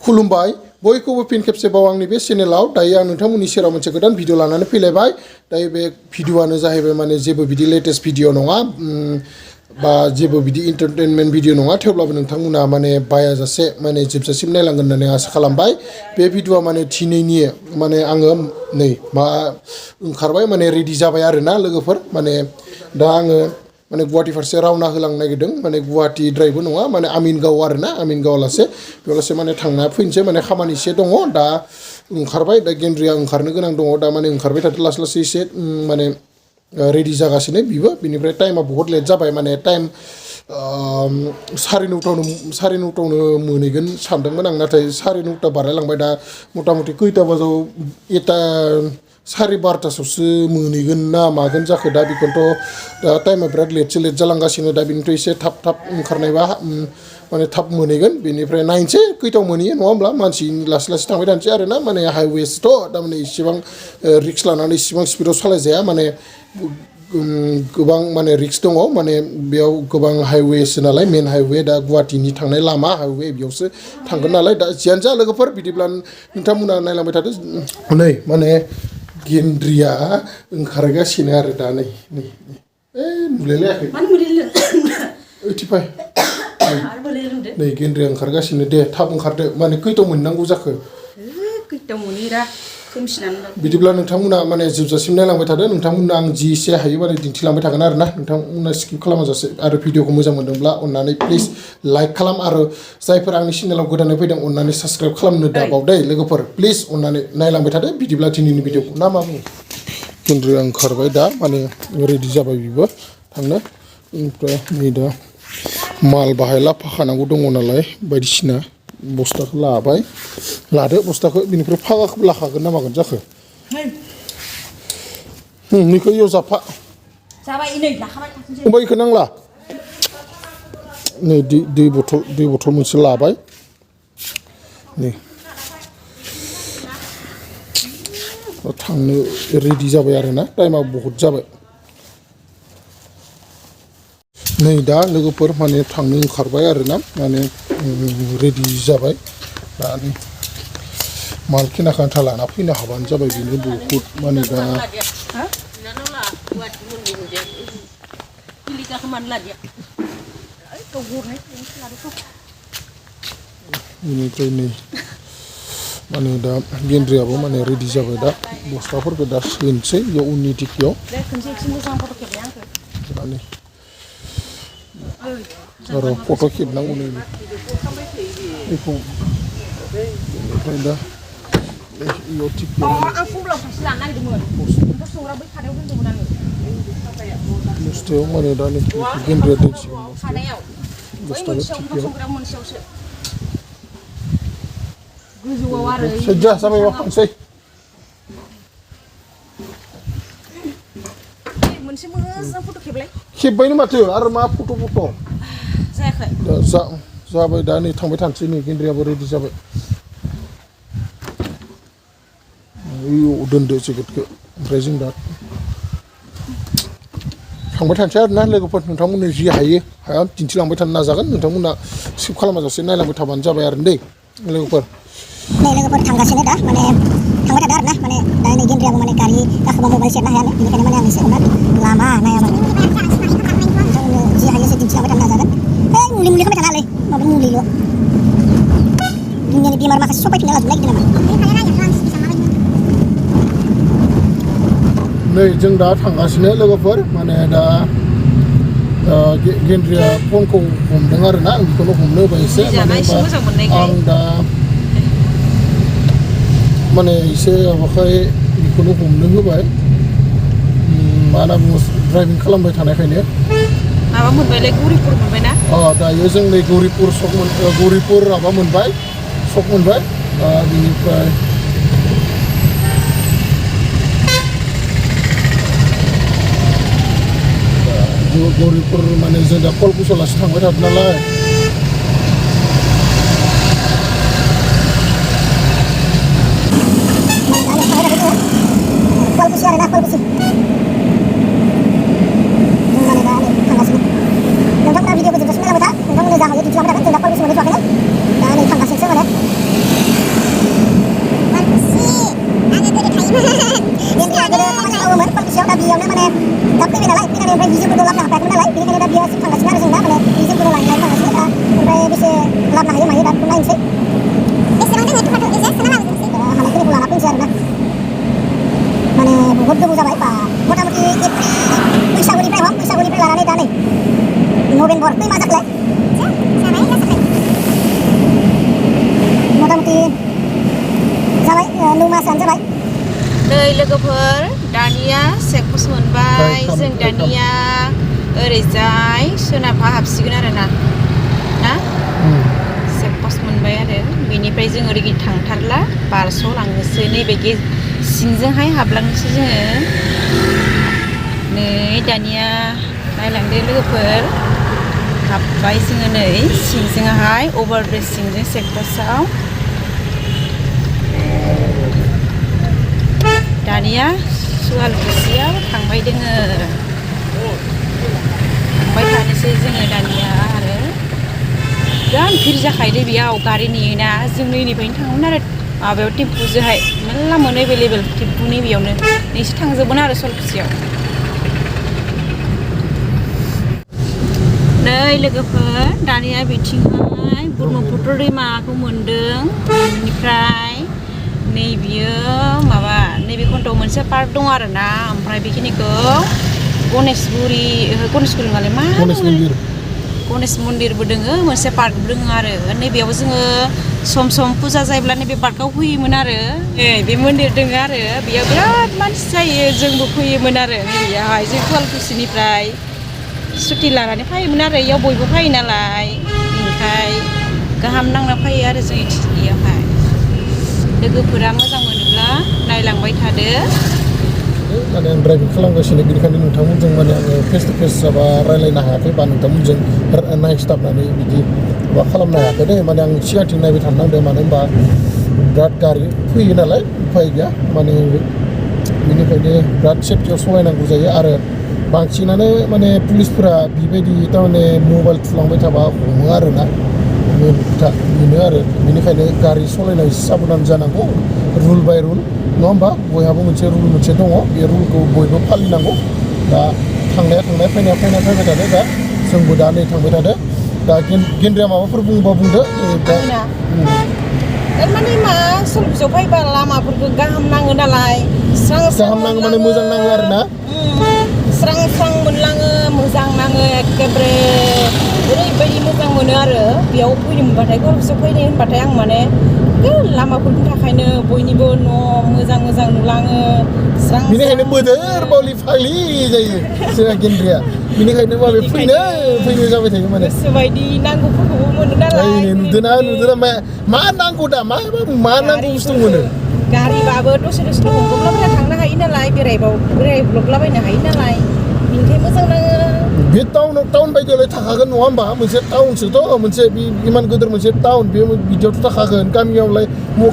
खुलुमबाय बयखौबो फिन खेबसेबाव आंनि बे चेनेलाव दायो आं नोंथांमोननि सेराव मोनसे गोदान भिडिअ लानानै फैलायबाय दायो बे भिडिअआनो जाहैबाय माने जेबो बिदि लेटेस्ट भिडिअ नङा बा जेबो बिदि एन्टारटेनमेन्ट भिडिअ नङा थेवब्लाबो नोंथांमोना माने बायाजासे माने जोबजासिम नायलांगोन होननानै आसा खालामबाय बे भिडिअआ माने दिनैनि माने आङो नै मा ओंखारबाय माने रेडि जाबाय आरोना लोगोफोर माने दा आङो माने गुवाहाटी फारसे रावना होलांनो नागिरदों माने गुवाहाटीद्रायबो नङा माने आमिनगाव आरोना आमिनगाव लासे बेयावलासे माने थांना फैनोसै माने खामानि एसे दङ दा ओंखारबाय दा गेन्द्रिया ओंखारनो गोनां दङ दा माने ओंखारबाय थादों लासै लासै एसे माने रेडि जागासिनो बिबो बिनिफ्राय टाइमा बहुत लेट जाबाय माने टाइम 9:30 मोनहैगोन सानदोंमोन आं नाथाय 9:30 बारलायलांबाय दा मथा मथि खैथा बाजाव 12:30सोआवसो मोनहैगोन ना मागोन जाखो दा बेखौथ' दा टाइमा बिराद लेट जालांगासिनो दा बेनिफ्राय एसे थाब ओंखारनायबा माने थाब मोनहैगोन बेनिफ्राय नायनोसै खैथायाव मोनहैयो नङा होमब्ला मानसि लासै लासै थांबाय थानोसै आरोना माने हाइवेसथ' थारमाने इसेबां रिक्स लानानै इसेबां स्पिडाव सालायजाया माने गोबां माने रिक्स दङ माने बेयाव गोबां हाइवेसो नालाय मेन हाइवे दा गुवाहाटीनि थांनाय लामा हाइवे बेयावसो थांगोन नालाय दा जियानो जा लोगोफोर बिदिब्ला नोंथांमोना नायलांबाय थादो नै माने गेन्द्रिया ओंखारगासिनो आरो दा नै नुलायलायाखै ओइथि फै नै गेन्द्रिया ओंखारगासिनो दे थाब ओंखारदो माने खैथायाव मोननांगौ जाखो बिदिब्ला नोंथांमोना माने जोबजासिम नायलांबाय थादो नोंथांमोना आं जि एसे हायो माने दिन्थिलांबाय थागोन आरोना नोंथांमोना स्किप खालामाजासे आरो भिडिअखौ मोजां मोनदोंब्ला अननानै प्लिज लाइक खालाम आरो जायफोर आंनि चेनेलाव गोदानै फैदों अननानै साबस्क्राइब खालामनो दाबावदे लोगोफोर प्लिज अननानै नायलांबाय थादो बिदिब्ला दिनैनि भिडिअखौ ना मा बुङो गेन्द्रिया ओंखारबाय दा माने रेडि जाबाय बिबो थांनो ओमफ्राय नै दा माल बाहाय लाफाखानांगौ दङ नालाय बायदिसिना बस्थाखौ लाबाय लादो बस्थाखौ बिनिफ्राय फागाखौ लाखागोन ना मागोन जाखो नोंनिखौ इयाव जाफा ओमफ्राय इखौ नांला नै दै बथल मोनसे लाबाय नै थांनो रेडि जाबाय आरोना टाइमा बहुत जाबाय नै दा लोगोफोर माने थांनो ओंखारबाय आरोना माने रेडि जाबाय दा नै माल खिनाखौ आन्था लाना फैनो हाबानो जाबाय बेनो बहुत माने दा बेनिफ्राय नै माने दा गेन्द्रियाबो माने रेडि जाबाय दा बस्थाफोरखौ दा सोनोसै बेयाव उननि टिकियाव आरो फट' खेबनांगौ नै बेखौ बेनिफ्राय दा इयाव टिकियाव बस्थायाव माने दा नै गेन्द्रिया दोनसिगोन बस्थायाव टिकियाव सैजा जाबायबा फानसै खेबबायनो माथो आरो मा फट' जाबाय दा नै थांबाय थानोसै नै गेन्द्रियाबो रेडि जाबाय दोनदो जेकेटखौ ओमफ्राय जों दा थांबाय थानोसै आरोना लोगोफोर नोंथांमोननो जि हायो हाया दिन्थिलांबाय थानो नाजागोन नोंथांमोना स्किप खालामाजासे नायलांबाय थाबानो जाबाय आरो दै लोगोफोर थांगासिनो दा माने थांबाय थादों आरोना माने दा नै गेन्द्रियाबो माने गारि गाखोबा मबाइल सेरनो हायानो बेनिखायनो माने आं एसे लामा नाया माने नोंथांमोननो जि हायो एसे दिन्थिलांबाय थानो नाजागोन मुलि खालामबाय थानाङालै माबा मुलिल' दुनियानि बेमार माखासे सफायफिनना लाजोबनो नागिरदों नामा नै जों दा थांगासिनो लोगोफोर माने दा गेन्द्रिया फनखौ हमदों आरोना आं बेखौनो हमनो होबाय एसे माने आं दा माने एसे माबाखाय बेखौनो हमनो होबाय मा होनना बुङो ड्राइभिं खालामबाय थानायखायनो माबा मोनबायलाय गौरिपुर मोनबायना दायो जों नै गौरिपुर माबा मोनबाय सक मोनबाय बिनिफ्राय गौरिपुर माने जों दा कलकुसलासो थांबाय थादों नालाय कलकुसि आरोना कलकुसि माने दा थांगासिनो नोंथांमोना भिडिअखौ जोबजासिम नायलांबाय था नोंथांमोननो जा हायो दिन्थिलांबाय थागोन जों दा कलकुसि मोनहैथ'वाखैनो दा नै थांगासिनोसो माने दासिम थांगासिनो आरो जों दा माने जोंखौनो लांनाय थांगासिनो दा ओमफ्राय बेसे लाबोनो हायो मायो दा बेखौ नायनोसै बेसेबां दोङो टमाट' एसे सोना लाबोनोसै हानायखिनिखौ लाना फैनोसै आरोना माने बहुत गोबाव जाबाय बा मथा मथि बैसागुनिफ्राय लानानै दा नै नभेम्बर मा जाखोलाय मथा मथि जाबाय 9 मासानो जाबाय नै लोगोफोर दानिया सेकपस मोनबाय जों दानिया ओरैजाय सोनाबहा हाबसिगोन आरो ना सेकपस मोनबाय आरो बेनिफ्राय जों ओरै थांथारला बारस'लांनोसै नैबे सिंजोंहाय हाबलांनोसै जोङो नै दानिया नायलांदो लोगोफोर हाबबाय जोङो नै सिंजोंहाय अभार ब्रिज सिंजों सेकपसआव दानिया सुवालकुसियाव थांबाय दोङो थांबाय थानोसै जोङो दानिया आरो बिराद भिर जाखायो बेयाव गारि नेयोना जों नैनिफ्रायनो थाङोमोन आरो माबायाव टेम्पुजोंहाय मेरला मोनो एभेलेबेल टेम्पुनि बेयावनो नैसो थांजोबगोन आरो सुवालकुसियाव नै लोगोफोर दानिया बिथिंहाय ब्रह्मपुत्र दैमाखौ मोनदों बेनिफ्राय नै बियो माबा नैबे खन्द'आव मोनसे पार्क दं आरो ना ओमफ्राय बेखिनिखौ गणेशगुरि माने मा गणेश मन्दिरबो दोङो मोनसे पार्कबो दोङो आरो नैबेयाव जोङो सम सम फुजा जायोब्ला नैबे पार्कआव फैयोमोन आरो बे मन्दिर दोङो आरो बेयाव बिराद मानसि जायो जोंबो फैयोमोन आरो नैबेयावहाय जों सुवालकुसिनिफ्राय सुटि लानानै फैयोमोन आरो इयाव बयबो फैयो नालाय बेनिखाय गाहाम नांना फैयो आरो जों इयावहाय लोगोफोरा मोजां मोनोब्ला नायलांबाय थादो माने आं ड्राइभिं खालामगासिनो बेनिखायनो नोंथांमोनजों माने आङो फेस टु फेस जाबा रायलायनो हायाखै बा नोंथांमोनजों नायस्ताबनानै बिदि माबा खालामनो हायाखै दे माने आं सिगांथिं नायबाय थानो नांदों मानो होनबा बिराद गारि फैयो नालाय उफाय गैया माने बेनिखायनो बिराद सेफटियाव सालायनांगौ जायो आरो बांसिनानो माने पुलिसफोरा बेबायदि थारमाने मबाइल थुलांबाय थाबा हमो आरोना मेन खोथा बेनो आरो बेनिखायनो गारि सालायनाय साबधान जानांगौ रुल बाय रुल नङा होमबा बयहाबो मोनसे रुल मोनसे दङ बे रुलखौ बयबो फालिनांगौ दा थांनाया फैनाया फैबाय थादो दा जोंबो दा नै थांबाय थादो दा गेन्द्रिया माबाफोर बुङोबा बुंदो थारमाने मा सुवालकुसियाव फैबा लामाफोरखौ गाहाम नाङो नालाय गाहाम नाङो माने मोजां नाङो आरो ना स्रां मोनलाङो मोजां नाङो एखेबारे ओरैबायदि मोजां मोनो आरो बेयाव फैनो मोनबाथाय सुवालकुसियाव फैनो होनबाथाय आं माने लामाफोरनि थाखायनो बयनिबो न' मोजां नुलाङो स्रां बेनिखायनो बोदोर बावलि फाग्लि जायो जोंहा गेन्द्रिया बेनिखायनो माबे फैनो जाबाय थायो माने गोसोबायदि नांगौफोरखौबो मोनो नालाय नुदोना मा नांगौ दा मा नांगौ बुस्थु मोनो गारिबाबो दसे हमब्रबलाबायना थांनो हायो नालाय बेरायब्रबलाबायनो हायो नालाय बेनिखाय मोजां नाङो बे टाउन बायदियावलाय थाखागोन नङा होमबा मोनसे टाउनसोथ' मोनसे इमान गिदिर मोनसे टाउन बे बिदियावथ' थाखागोन गामियावलाय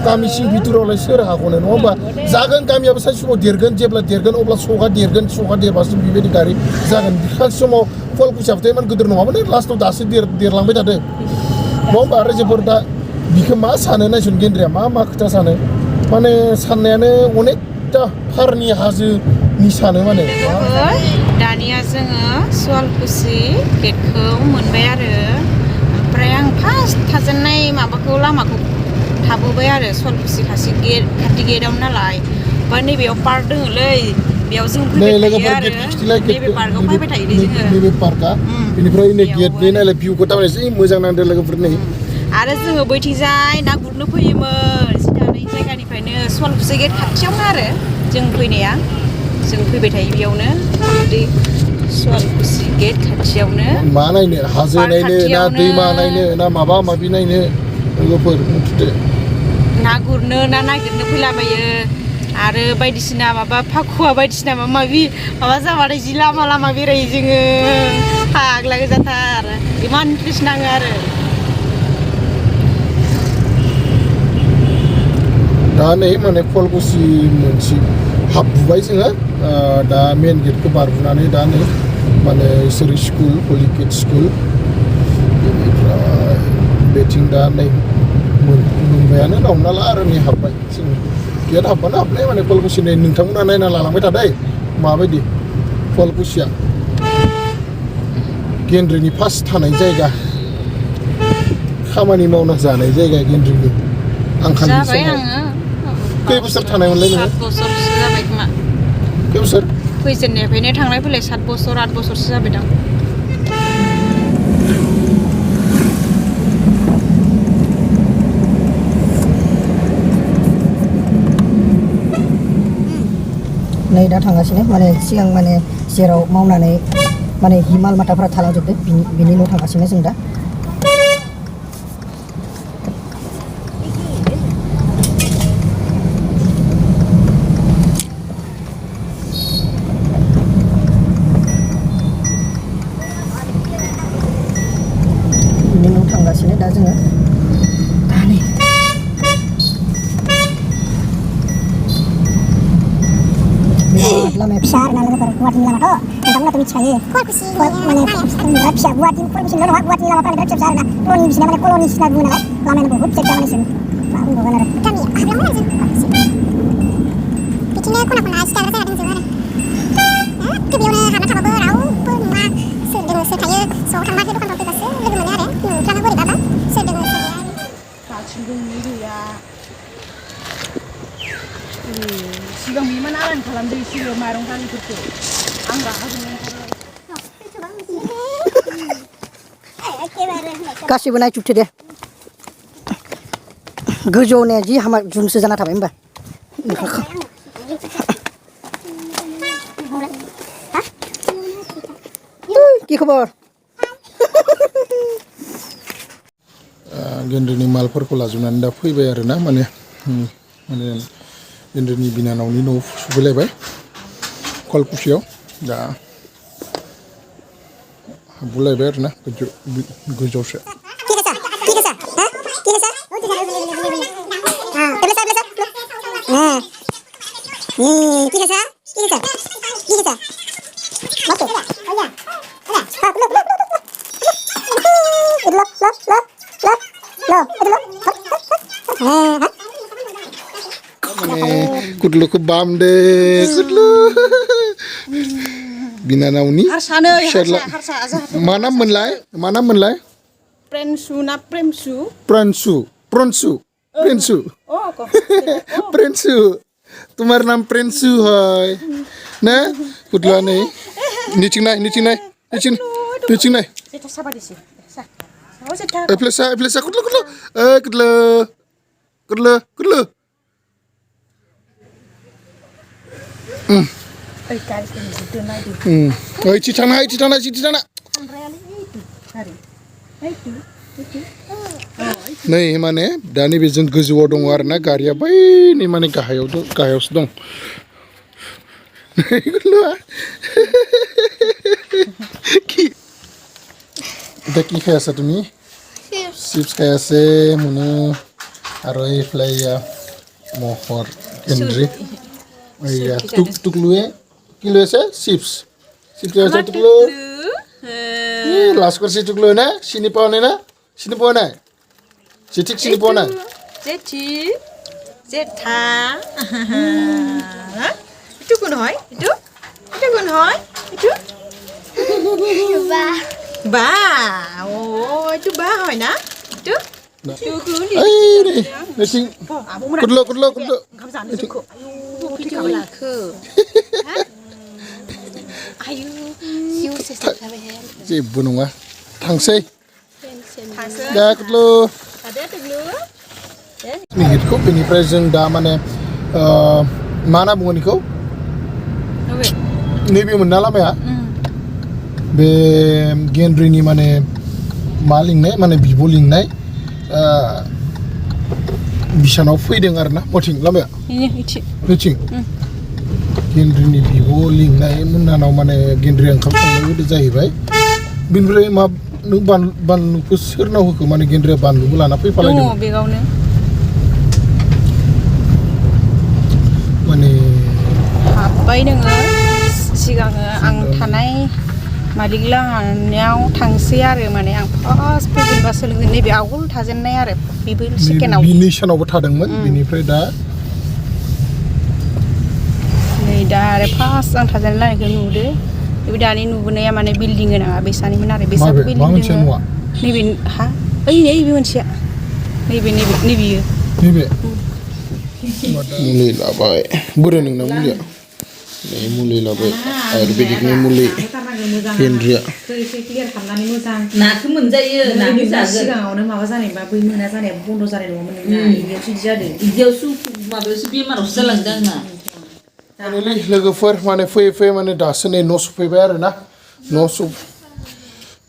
गामि सिं भितरावलाय सोर हागौनो नङा होमबा जागोन गामियाबो सानसे समाव देरगोन जेब्ला देरगोन अब्ला सका देरबासो बेबायदि गारि जागोन सानसे समाव सुवालकुसियाबोथ' इमान गिदिर नङामोन लास्टआव दासो देरलांबाय थादों नङा होमबा रायजोफोर दा बिखौ मा सानो नायसन गेन्द्रिया मा खोथा सानो माने साननायानो अनेकथा फारनि हाजोनि सानो माने दानिया जोङो सुवालकुसि गेटखौ मोनबाय आरो ओमफ्राय आं फार्स्ट थाजेननाय लामाखौ थाबोबाय आरो सुवालकुसि खाथि गेटआव नालाय ओमफ्राय नैबेयाव पार्क दोङोलै बेयाव जों फैबाय थायो आरो नैबे पार्कआव फैबाय थायो जोङो नैबे पार्कआ बेनिफ्राय नै गेटनि नायलाय भिउखौ तारमाने जि मोजां नांदों लोगोफोर नै आरो जोङो बैथिंजाय ना गुरनो फैयोमोन सिदानै जायगानिफ्रायनो सुवालकुसि गेट खाथियावनो आरो जों फैनाया जों फैबाय थायो बेयावनो सुवालकुसि गेट खाथियावनो मा नायनो हाजो नायनो ना दैमा नायनो ना माबा माबि नायनो लोगोफोर ना गुरनो ना नागिरनो फैलाबायो आरो बायदिसिना फाखुवा बायदिसिना माबा जाबाथाय जि लामा बेरायो जोङो फाग्ला गोजाथार इमान इन्ट्रेस्ट नाङो आरो दा नै माने सुवालकुसि मोनसे हाबबोबाय जोङो दा मेन गेटखौ बारबोनानै दा नै माने इसोर स्कुल हलिकेट स्कुल बेनिफ्राय बेथिं दा नै मोनबायानो हमना ला आरो नै हाबबाय जों गेट हाबबानो हाबनाय माने सुवालकुसि नै नोंथांमोना नायना लालांबाय थादों माबायदि सुवालकुसिया गेन्द्रिनि फार्स्ट थानाय जायगा खामानि मावना जानाय जायगा गेन्द्रिनि आंखालनि समाव खै बोसोर थानायमोनलाय नोङो 7 बोसोरसो जाबाय खोमा खै बोसोर फैजेननायनिफ्रायनो थांलाय फैलाय 7 बोसोर 8 बोसोरसो जाबाय दां नै दा थांगासिनो माने सिगां माने जेराव मावनानै माने हि माल माथाफोरा थालांजोबदों बिनि न' थांगासिनो जों दा बिनि न' थांगासिनो दा जोङो दा नै लामाया फिसा आरोना लोगोफोर गुवाहाटीनि लामाथ' नोंथांमोनाथ' मिथिखायो माने बिराद फिसा गुवाहाटी फरमेसनल' नङा गुवाहाटीनि लामाफोरा बिराद फिसा आरोना कल'नि बिसिना माने कल'नि सिना बुङो नालाय लामायानो बहुत फिसा फिसा माने मा बुंबावगोन आरो बिदिनो खना खना सिथाग्रा जायगा दंजोबो आरो बेयावनो हाबना थाबाबो रावबो नुवा सोर दङ सोर थायो ज' थांबा दखानफ्राव फैबासो लोगो मोनो आरो नोंथाङा बोरैबाबा सोर दङ सोर गैया खाथिं दंनि गैया सिगां बिमान आराम खालामदो एसेल' माइरं गारिफोरखौ आं रागा जोंनानै गासिबो नायजोबथो दे गोजौआवनो जि हामा जुमसो जाना थाबाय होमबा কি খবর गेन्द्रिनि मालफोरखौ लाजोबनानै दा फैबाय आरोना माने गेन्द्रिनि बिनानावनि न'आव सफैलायबाय सुवालकुसियाव दा हाबबोलायबाय आरोना गोजौआवसो कुदलुखौ बामदे कुदलु बिनानावनि मा नाम मोनलाय प्रेमसु ना प्रेमसु प्रेमसु तुम्हारा नाम प्रेमसु है ना कुदलु नै नीचिं नाय प्लेसा कुदलु चिथाना नै माने दा नैबे जों गोजौआव दङ आरोना गारिया बै नै माने गाहायावसो दं এটা কি খাই আছা তুমি চিপস খাই আছে মুনু আৰু এইফালে মহৰ কেন্দ্ৰী এইয়া টুকলুৱে কি লৈ আছে চিপছ লৈ আছে টুকলু লাষ্ট কৰিছে টুকলু না চিনি পোৱা নাই চিঠিক চিনি পোৱা নাই জেঠা এইটো কোন হয় এইটো বা ও এইটো বা হয় না এইটো कुदलु जेबो नङा थांसै दा कुदलु हिटखौ बेनिफ्राय जों दा माने मा होनना बुङो बेखौ नैबे मोनना लामाया बे गेन्द्रिनि माने मा लिंनाय माने बिब' लिंनाय बिसानाव फैदों आरोना मथिं लामाया नैथिं गेन्द्रिनि बिब' लिंनाय मोननानाव माने गेन्द्रिया ओंखाम संनाय बायदि जाहैबाय बिनिफ्राय मा नों बानलुखौ सोरनाव होखो माने गेन्द्रिया बानलुबो लाना फैफालायदों बेगावनो माने हाबबाय नोङो सिगाङो आं थानाय मालिक लाहानियाव थांसै आरो माने आं फार्स्ट फैजेनबा सोलोंदों नैबे आवगोल थाजेननाय आरो बेबो सेकेन्डआव बिनि सानावबो थादोंमोन बेनिफ्राय दा नै दा आरो फार्स्ट आं थाजेननायखौ नुदो बे दानि नुबोनाया माने बिल्डिं गोनाङा बेसानिमोन आरो बेसा माबे? मा बिल्डिं मोनसेया दङ न'आ? नैबे हा ओइ नैबे मोनसेया नैबेयो नैबे मुलि लाबाय बोरो नोंना मुलिया नै मुलि लाबाय आयुर्वेदिकनि मुलि gendriwa क्लियार खालामनानै मोजां नाखौ मोनजायो नाखौ जागोन सिगाङावनो माबा जानायबा बै मोना जानाया बन्द जानाय नङामोन नोंना इदियावसो इदि जादों इदियावसो माबायावसो बेमारावसो जालांदों आंना माने लोगोफोर माने फैयै फैयै माने दासो नै न' सफैबाय आरो ना न'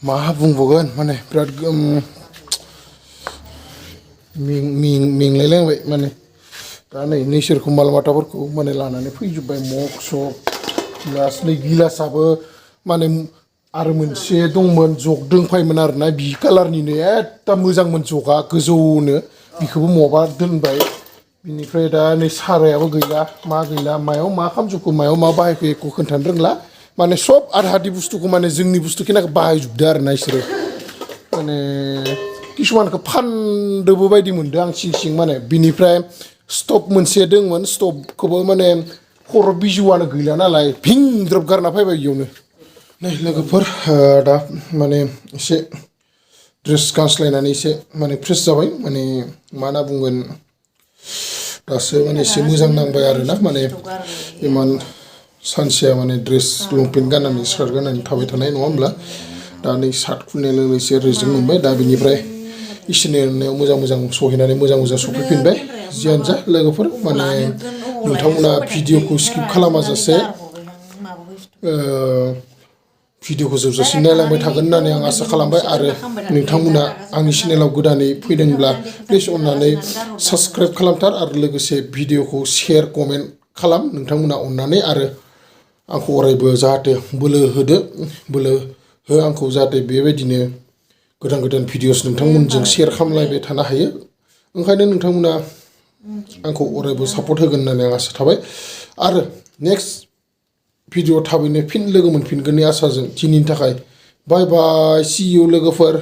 मा बुंबावगोन माने बिराद मेंलायलांबाय माने दा नै नैसोरखौ मालमाथाफोरखौ माने लानानै फैजोब्बाय मग सग गिलास नै गिलासाबो माने आरो मोनसे दंमोन जग दोंफायमोन आरोना बि कालारनिनो एखदम मोजांमोन जगा गोजौनो बिखौबो मबा दोनबाय बिनिफ्राय दा नै सारायाबो गैला मा गैला मायाव मा खामजोबखो मायाव मा बाहायखो एखौ खोन्थानो रोंला माने सब आधादि बुस्थुखौ माने जोंनि बुस्थु खिनाखौ बाहायजोबदो आरो ना इसोरो माने किसुमानखौ फानदोबो बायदि मोनदों आं सिं सिं माने बिनिफ्राय स्टप मोनसे दंमोन स्टपखौबो माने खर' बिजौआनो गैला नालाय भिंद्रब गारना फैबाय इयावनो नै लोगोफोर दा माने एसे ड्रेस गानस्लायनानै एसे माने फ्रेस जाबाय माने मा होनना बुंगोन दासो माने एसे मोजां नांबाय आरो ना माने इमान सानसेया माने ड्रेस लंपेन्ट गाननानै स्कार्ट गाननानै थाबाय थानाय नङा होमब्ला दा नै सार्ट खुलिनाय लोगो एसे रेजें मोनबाय दा बिनिफ्राय इसोरनि अननायाव मोजां मोजां सहैनानै मोजां मोजां सफैफिनबाय जियानो जा लोगोफोर माने नोंथांमोना भिडिअखौ स्किप खालामाजासे भिडिअखौ जोबजासिम नायलांबाय थागोन होननानै आं आसा खालामबाय आरो नोंथांमोना आंनि चेनेलाव गोदानै फैदोंब्ला प्लिज अननानै साबस्क्राइब खालामथार आरो लोगोसे भिडिअखौ शेयार कमेन्ट खालाम नोंथांमोना अननानै आरो आंखौ अरायबो जाहाथे बोलो हो आंखौ जाहाथे बेबायदिनो गोदान गोदान भिडिअस नोंथांमोनजों शेयार खालामलायबाय थानो हायो ओंखायनो नोंथांमोना आंखौ अरायबो सापर्ट होगोन होननानै आं आसा थाबाय आरो नेक्स्ट भिडिअ थाबैनो फिन लोगो मोनफिनगोननि आसाजों दिनैनि थाखाय बाय बाय सि इउ लोगोफोर